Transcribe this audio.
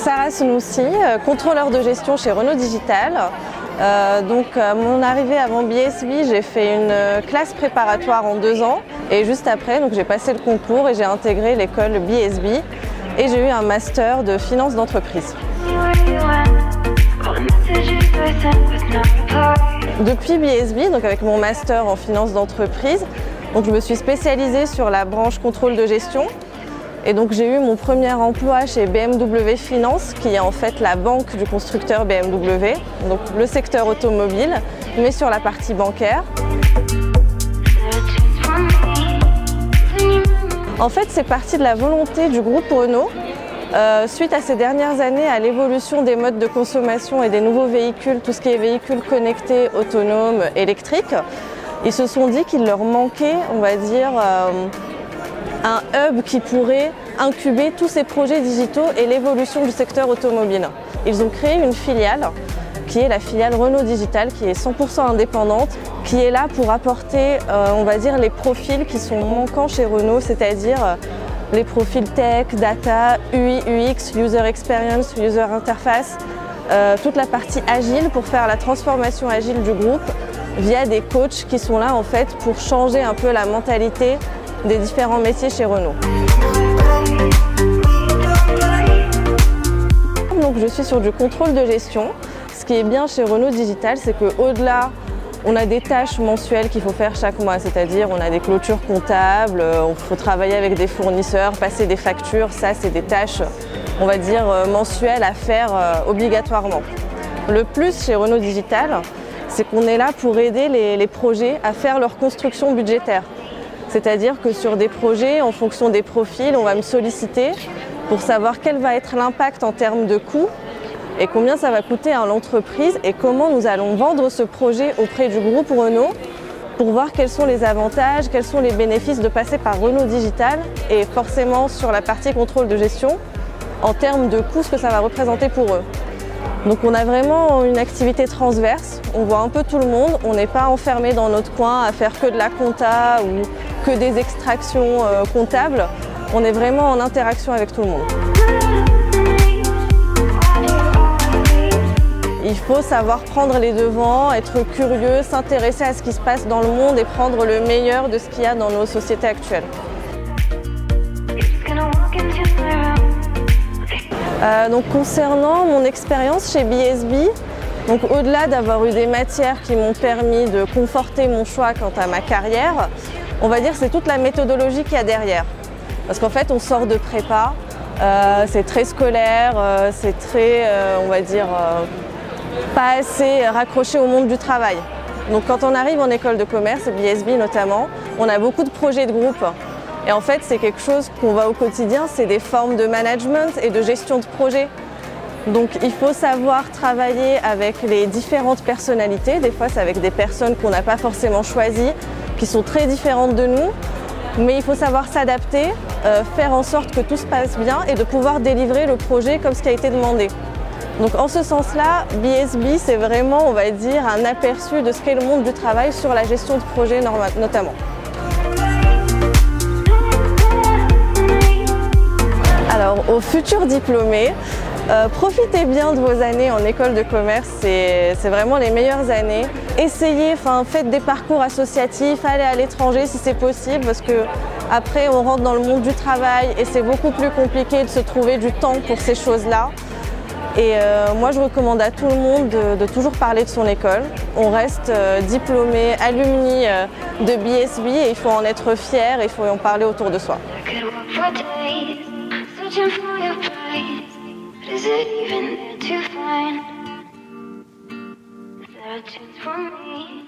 Sarah Senoussi, contrôleur de gestion chez Renault Digital. À mon arrivée avant BSB, j'ai fait une classe préparatoire en 2 ans et juste après, j'ai passé le concours et j'ai intégré l'école BSB et j'ai eu un master de finance d'entreprise. Depuis BSB, avec mon master en finance d'entreprise, je me suis spécialisée sur la branche contrôle de gestion. Et j'ai eu mon premier emploi chez BMW Finance, qui est en fait la banque du constructeur BMW, donc le secteur automobile, mais sur la partie bancaire. En fait, c'est parti de la volonté du groupe Renault, suite à ces dernières années, à l'évolution des modes de consommation et des nouveaux véhicules, tout ce qui est véhicules connectés, autonomes, électriques. Ils se sont dit qu'il leur manquait, on va dire, un hub qui pourrait incuber tous ces projets digitaux et l'évolution du secteur automobile. Ils ont créé une filiale qui est la filiale Renault Digital, qui est 100% indépendante, qui est là pour apporter, on va dire, les profils qui sont manquants chez Renault, c'est-à-dire les profils tech, data, UI, UX, user experience, user interface, toute la partie agile pour faire la transformation agile du groupe via des coachs qui sont là en fait pour changer un peu la mentalité des différents métiers chez Renault. Donc je suis sur du contrôle de gestion. Ce qui est bien chez Renault Digital, c'est qu'au-delà, on a des tâches mensuelles qu'il faut faire chaque mois, c'est-à-dire on a des clôtures comptables, il faut travailler avec des fournisseurs, passer des factures, ça c'est des tâches, on va dire, mensuelles à faire obligatoirement. Le plus chez Renault Digital, c'est qu'on est là pour aider les projets à faire leur construction budgétaire. C'est-à-dire que sur des projets, en fonction des profils, on va me solliciter pour savoir quel va être l'impact en termes de coûts et combien ça va coûter à l'entreprise et comment nous allons vendre ce projet auprès du groupe Renault pour voir quels sont les avantages, quels sont les bénéfices de passer par Renault Digital et forcément sur la partie contrôle de gestion en termes de coûts, ce que ça va représenter pour eux. Donc on a vraiment une activité transverse, on voit un peu tout le monde, on n'est pas enfermé dans notre coin à faire que de la compta ou que des extractions comptables, on est vraiment en interaction avec tout le monde. Il faut savoir prendre les devants, être curieux, s'intéresser à ce qui se passe dans le monde et prendre le meilleur de ce qu'il y a dans nos sociétés actuelles. Concernant mon expérience chez BSB, au-delà d'avoir eu des matières qui m'ont permis de conforter mon choix quant à ma carrière, on va dire c'est toute la méthodologie qu'il y a derrière. Parce qu'en fait on sort de prépa, c'est très scolaire, c'est très, on va dire, pas assez raccroché au monde du travail. Donc quand on arrive en école de commerce, BSB notamment, on a beaucoup de projets de groupe. Et en fait, c'est quelque chose qu'on voit au quotidien, c'est des formes de management et de gestion de projet. Donc il faut savoir travailler avec les différentes personnalités. Des fois, c'est avec des personnes qu'on n'a pas forcément choisies, qui sont très différentes de nous. Mais il faut savoir s'adapter, faire en sorte que tout se passe bien et de pouvoir délivrer le projet comme ce qui a été demandé. Donc en ce sens-là, BSB, c'est vraiment, on va dire, un aperçu de ce qu'est le monde du travail sur la gestion de projet notamment. Alors, aux futurs diplômés, profitez bien de vos années en école de commerce, c'est vraiment les meilleures années. Essayez, faites des parcours associatifs, allez à l'étranger si c'est possible, parce que après on rentre dans le monde du travail et c'est beaucoup plus compliqué de se trouver du temps pour ces choses-là. Et moi je recommande à tout le monde de toujours parler de son école. On reste diplômé, alumni de BSB et il faut en être fier et il faut en parler autour de soi. Searching for your place, but is it even there to find? Is there a chance for me?